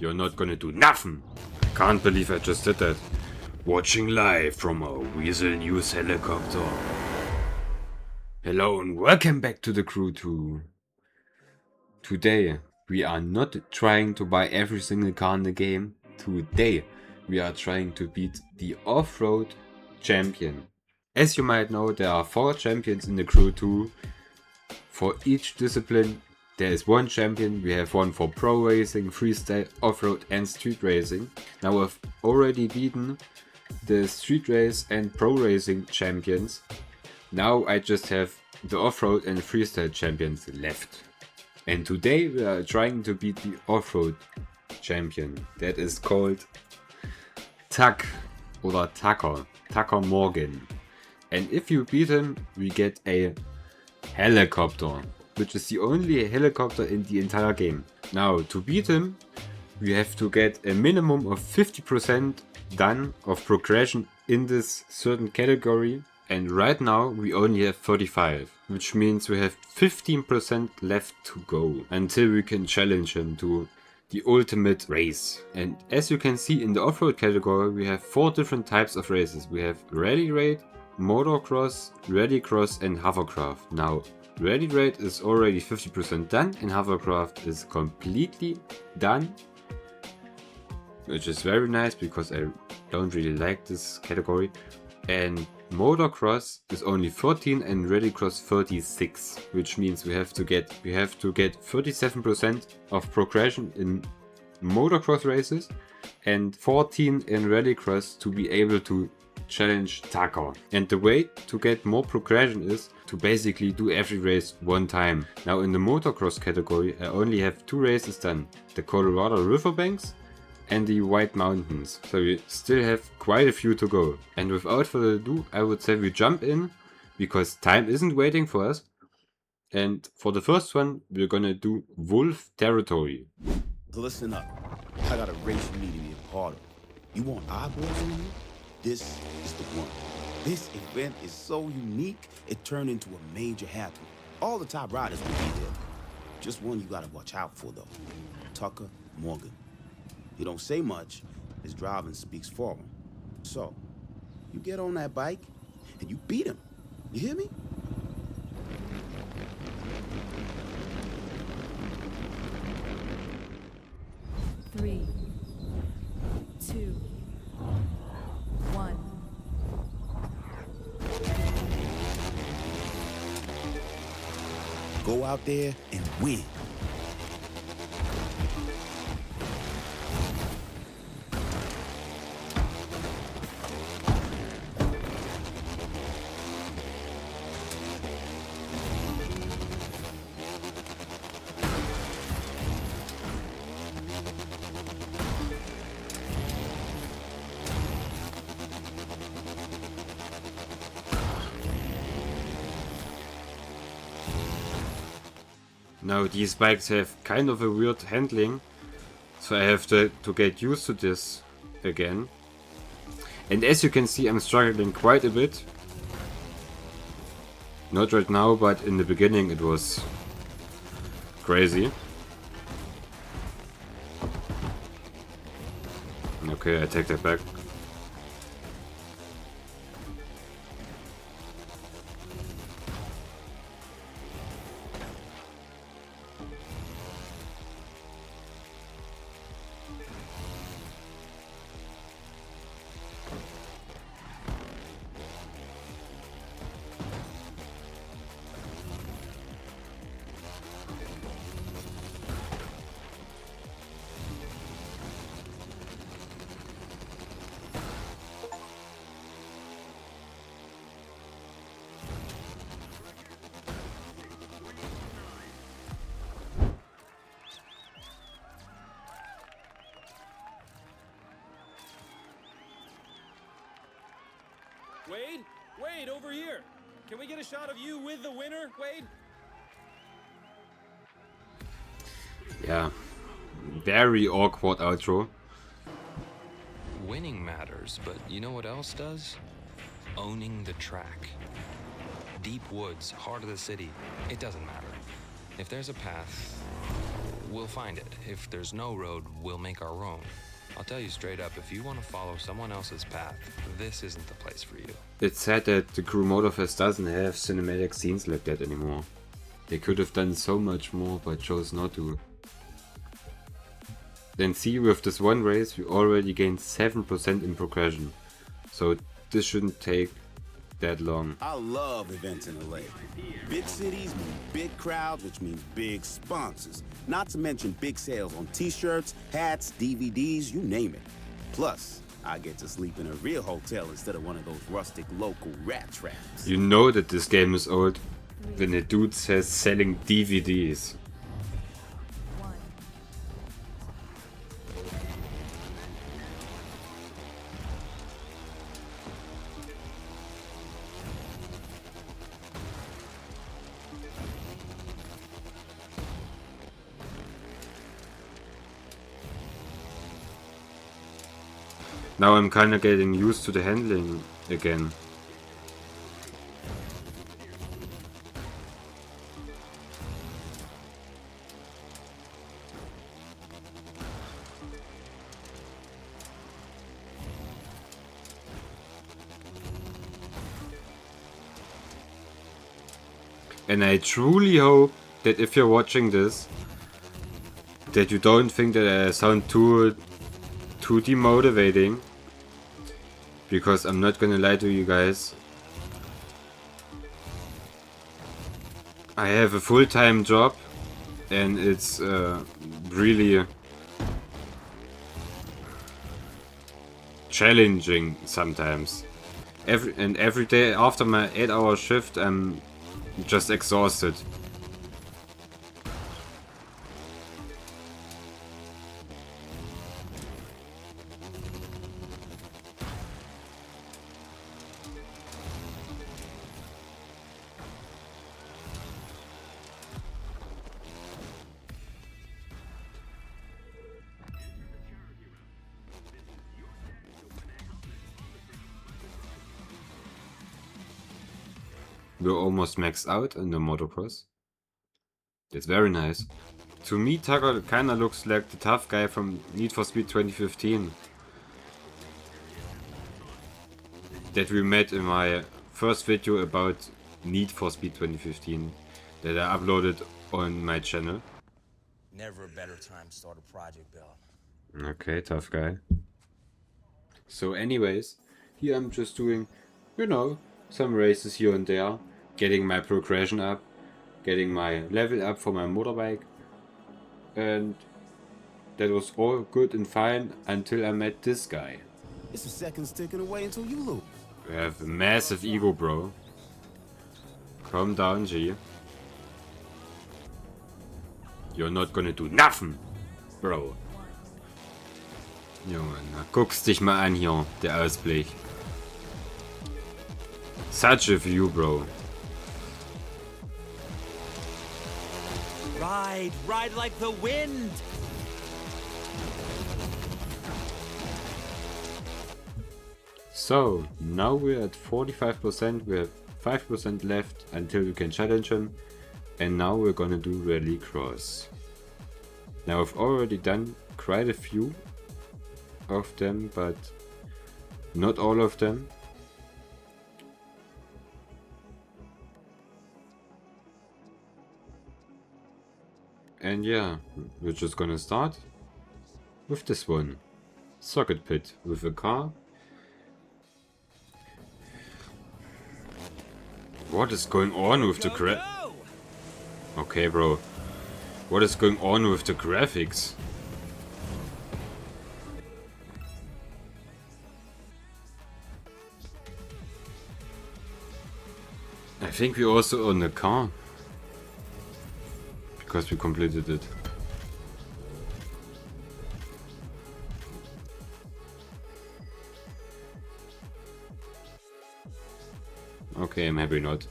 You're not gonna do nothing. I can't believe I just did that. Watching live from a Weasel News helicopter. Hello and welcome back to the crew 2. Today we are not trying to buy every single car in the game. Today we are trying to beat the off-road champion. As you might know, there are 4 champions in the crew 2. For each discipline there is one champion. We have one for pro racing, freestyle, off-road and street racing. Now we've already beaten the street race and pro racing champions. Now I just have the off-road and freestyle champions left. And today we are trying to beat the off-road champion. That is called Tuck or Tucker Morgan. And if you beat him, we get a helicopter, which is the only helicopter in the entire game. Now to beat him, we have to get a minimum of 50% done of progression in this certain category. And right now we only have 35, which means we have 15% left to go until we can challenge him to the ultimate race. And as you can see in the off-road category, we have 4 different types of races. We have rally raid, motocross, rallycross and hovercraft. Now rally raid is already 50% done and hovercraft is completely done, which is very nice because I don't really like this category. And motocross is only 14 and rallycross 36, which means we have to get 37% of progression in motocross races and 14 in rallycross to be able to challenge Tucker. And the way to get more progression is to basically do every race one time. Now in the motocross category I only have 2 races done, the Colorado Riverbanks and the White Mountains, so we still have quite a few to go. And without further ado, I would say we jump in, because time isn't waiting for us. And for the first one, we're gonna do Wolf Territory. Listen up, I got a race you need to be a part of. You want eyeballs on you? This is the one. This event is so unique, it turned into a major happening. All the top riders will be there. Just one you gotta watch out for though, Tucker Morgan. He don't say much, his driving speaks for him. So, you get on that bike, and you beat him. You hear me? Three, 2, 1. Go out there and win. Now these bikes have kind of a weird handling, so I have to get used to this again. And as you can see, I'm struggling quite a bit. Not right now, but in the beginning it was crazy. Okay, I take that back. Wade, over here! Can we get a shot of you with the winner, Wade? Yeah, very awkward outro. Winning matters, but you know what else does? Owning the track. Deep woods, heart of the city, it doesn't matter. If there's a path, we'll find it. If there's no road, we'll make our own. I'll tell you straight up, if you want to follow someone else's path, this isn't the place for you. It's sad that the Crew Motorfest doesn't have cinematic scenes like that anymore. They could have done so much more, but chose not to. Then see, with this one race, we already gained 7% in progression. So this shouldn't take that long. I love events in LA. Big cities mean big crowds, which means big sponsors. Not to mention big sales on t-shirts, hats, DVDs, you name it. Plus, I get to sleep in a real hotel instead of one of those rustic local rat traps. You know that this game is old when a dude says selling DVDs. Now I'm kinda getting used to the handling again. And I truly hope that if you're watching this, that you don't think that I sound too demotivating. Because I'm not gonna lie to you guys. I have a full-time job and it's really challenging sometimes. Every day after my 8-hour shift I'm just exhausted. We're almost maxed out in the motocross. It's very nice. To me, Tucker kinda looks like the tough guy from Need for Speed 2015. That we met in my first video about Need for Speed 2015 that I uploaded on my channel. Never a better time to start a project, Bill. Okay, tough guy. So anyways, here I'm just doing, you know, some races here and there. Getting my progression up, getting my level up for my motorbike, and that was all good and fine until I met this guy. It's a second ticking away until you lose. You have a massive ego, bro. Calm down, G. You're not gonna do nothing, bro. Junge, na guck's dich mal an hier, der Ausblick. Such a view, bro. Ride like the wind! So, now we're at 45%, we have 5% left until we can challenge him, and now we're gonna do rallycross. Now I've already done quite a few of them, but not all of them. And yeah, we're just gonna start with this one. Circuit pit with a car. What is going on with the Okay, bro. What is going on with the graphics? I think we also own a car. Because we completed it. Okay, maybe not.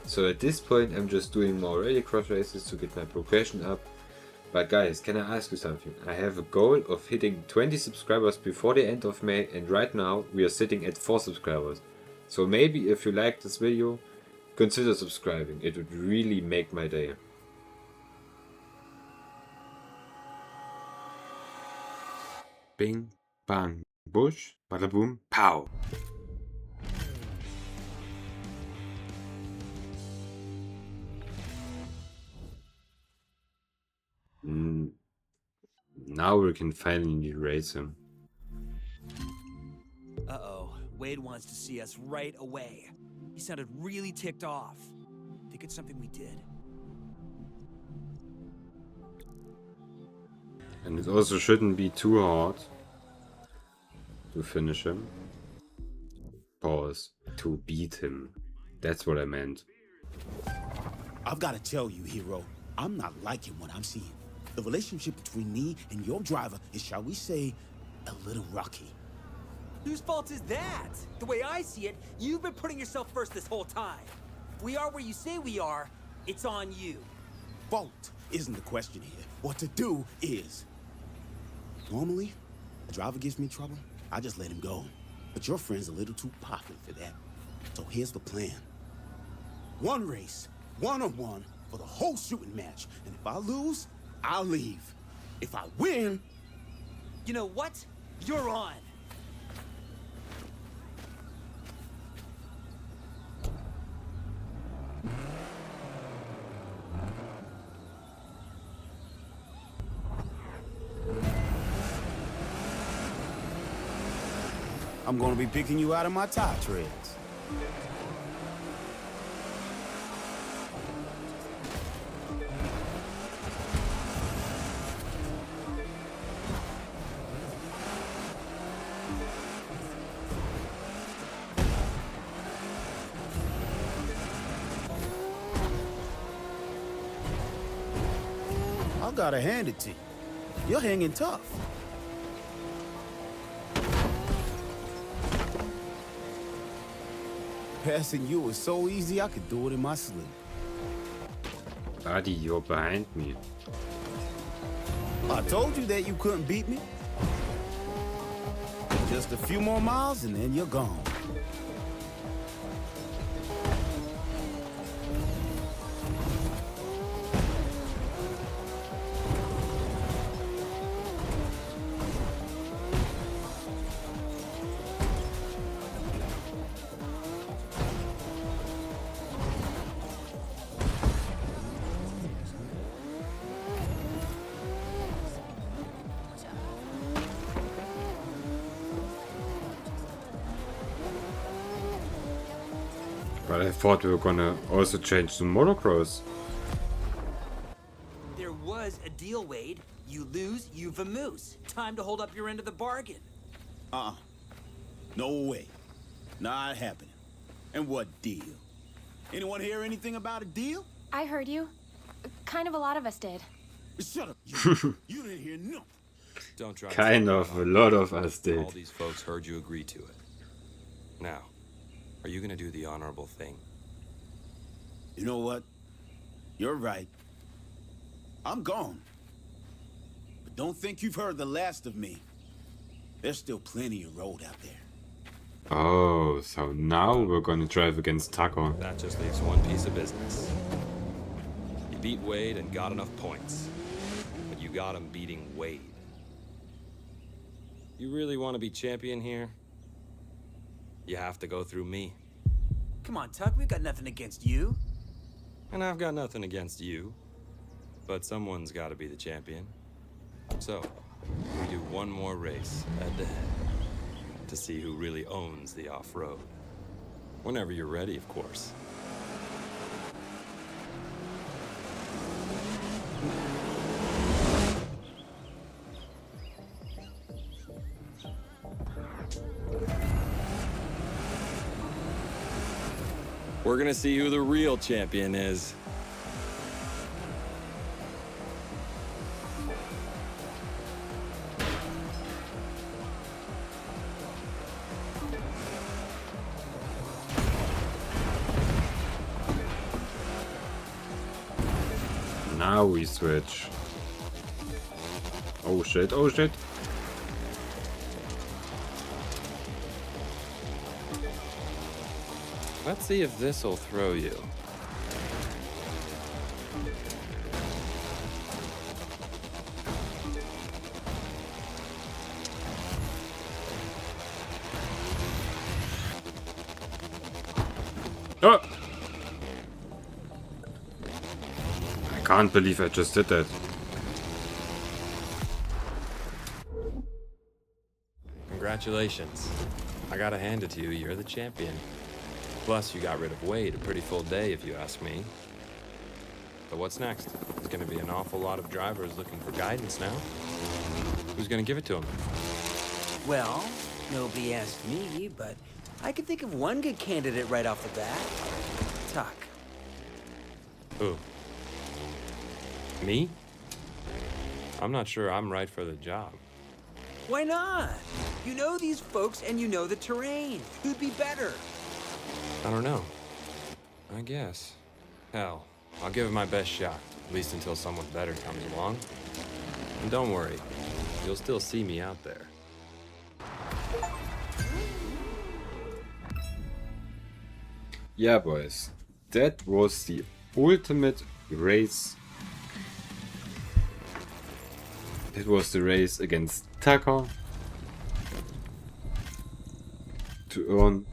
So at this point I'm just doing more rallycross races to get my progression up. But guys, can I ask you something? I have a goal of hitting 20 subscribers before the end of May, and right now we are sitting at 4 subscribers. So maybe if you like this video, consider subscribing. It would really make my day. Bing, bang, bush, bada boom, pow. Now we can finally race him. Uh-oh. Wade wants to see us right away. He sounded really ticked off. Think it's something we did. And it also shouldn't be too hard to finish him. Pause. To beat him. That's what I meant. I've got to tell you, hero, I'm not liking what I'm seeing. The relationship between me and your driver is, shall we say, a little rocky. Whose fault is that? The way I see it, you've been putting yourself first this whole time. If we are where you say we are, it's on you. Fault isn't the question here. What to do is. Normally, a driver gives me trouble, I just let him go. But your friend's a little too popular for that. So here's the plan. One race, one-on-one, for the whole shooting match. And if I lose, I'll leave. If I win... You know what? You're on. I'm gonna be picking you out of my tire treads. I gotta hand it to you. You're hanging tough. Passing you was so easy, I could do it in my sleep. Buddy, you're behind me. I told you that you couldn't beat me. Just a few more miles and then you're gone. But I thought we were gonna also change to motocross. There was a deal, Wade. You lose, you vamoose. Time to hold up your end of the bargain. No way. Not happening. And what deal? Anyone hear anything about a deal? I heard you. Kind of a lot of us did. Shut up, you. You didn't hear nothing. Don't try. Kind of, a lot of us did. All these folks heard you agree to it. Now, are you gonna do the honorable thing? You know what? You're right. I'm gone. But don't think you've heard the last of me. There's still plenty of road out there. Oh, so now we're gonna drive against Tucker. That just leaves one piece of business. You beat Wade and got enough points. But you got him beating Wade. You really want to be champion here? You have to go through me. Come on, Tuck, we've got nothing against you. And I've got nothing against you. But someone's got to be the champion. So, we do one more race head-to-head to see who really owns the off-road. Whenever you're ready, of course. We're gonna see who the real champion is. Now we switch. Oh shit, oh shit. Let's see if this'll throw you. Oh! I can't believe I just did that. Congratulations. I gotta hand it to you, you're the champion. Plus, you got rid of Wade, a pretty full day if you ask me. But what's next? There's gonna be an awful lot of drivers looking for guidance now. Who's gonna give it to them? Well, nobody asked me, but I can think of one good candidate right off the bat. Tuck. Who? Me? I'm not sure I'm right for the job. Why not? You know these folks and you know the terrain. Who'd be better? I don't know. I guess. Hell, I'll give it my best shot, at least until someone better comes along. And don't worry, you'll still see me out there. Yeah, boys. That was the ultimate race. It was the race against Tucker to earn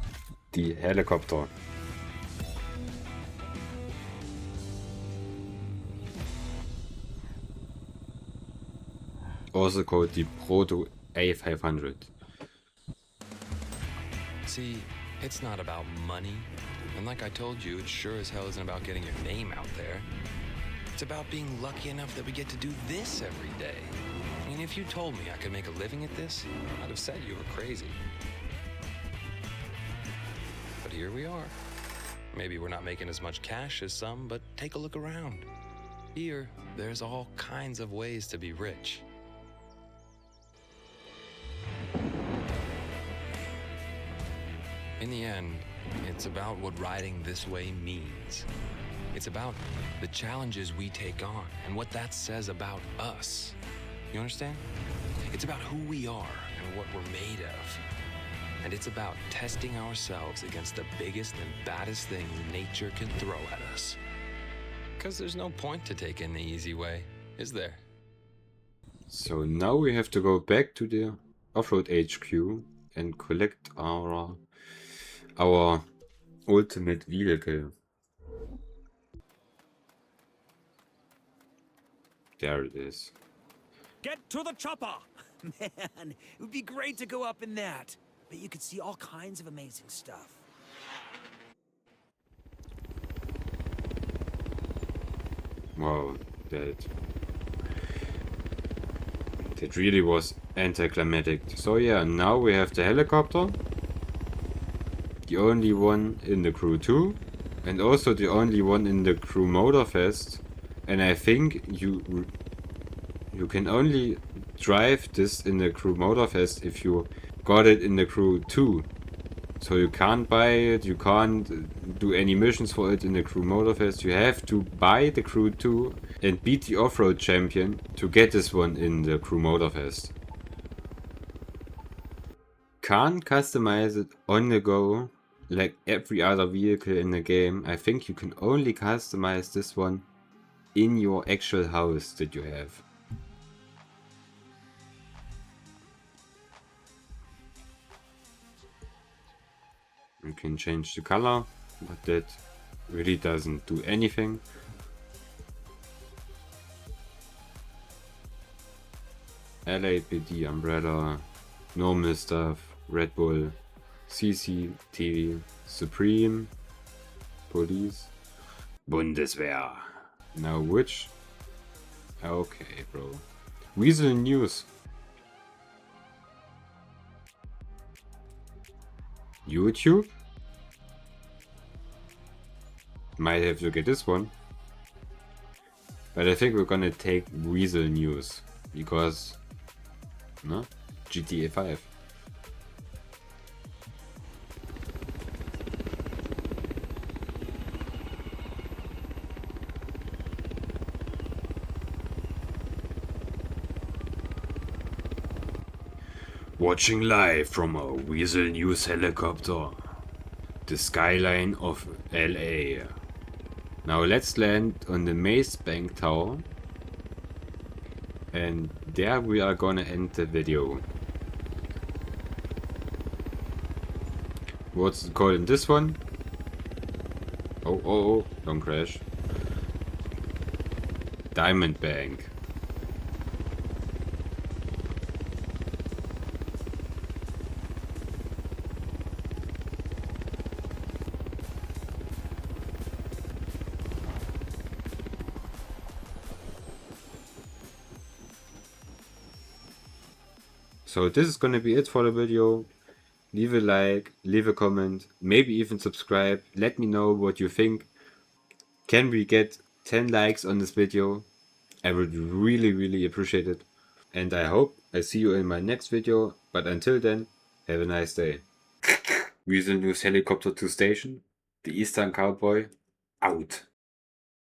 the helicopter. Also called the Proto A500. See, it's not about money. And like I told you, it sure as hell isn't about getting your name out there. It's about being lucky enough that we get to do this every day. I mean, if you told me I could make a living at this, I'd have said you were crazy. But here we are. Maybe we're not making as much cash as some, but take a look around. Here, there's all kinds of ways to be rich. In the end, it's about what riding this way means. It's about the challenges we take on and what that says about us. You understand? It's about who we are and what we're made of. And it's about testing ourselves against the biggest and baddest things nature can throw at us. Because there's no point to taking the easy way, is there? So now we have to go back to the Offroad HQ and collect our ultimate vehicle. There it is. Get to the chopper! Man, it would be great to go up in that. But you could see all kinds of amazing stuff. Wow, that really was anticlimactic. So yeah, now we have the helicopter. The only one in the crew 2. And also the only one in the crew Motorfest. And I think you can only drive this in the crew Motorfest if you got it in the crew 2. So you can't buy it, you can't do any missions for it in the crew Motorfest. You have to buy the crew 2 and beat the off-road champion to get this one in the crew Motorfest. Can't customize it on the go like every other vehicle in the game. I think you can only customize this one in your actual house that you have. You can change the color, but that really doesn't do anything. LAPD, Umbrella, normal stuff, Red Bull, T.E.C, TV, Supreme, Police, Bundeswehr. Now which? Okay, bro. Weasel News. YouTube? Might have to get this one. But I think we're gonna take Weasel News. Because... no? GTA 5. Watching live from a Weasel News helicopter. The skyline of LA. Now let's land on the Maze Bank Tower. And there we are gonna end the video. What's it called in this one? Oh, don't crash. Diamond Bank. So this is gonna be it for the video. Leave a like, leave a comment, maybe even subscribe. Let me know what you think. Can we get 10 likes on this video? I would really appreciate it. And I hope I see you in my next video. But until then, have a nice day. Weasel News Helicopter to Station. The Eastern Cowboy. Out.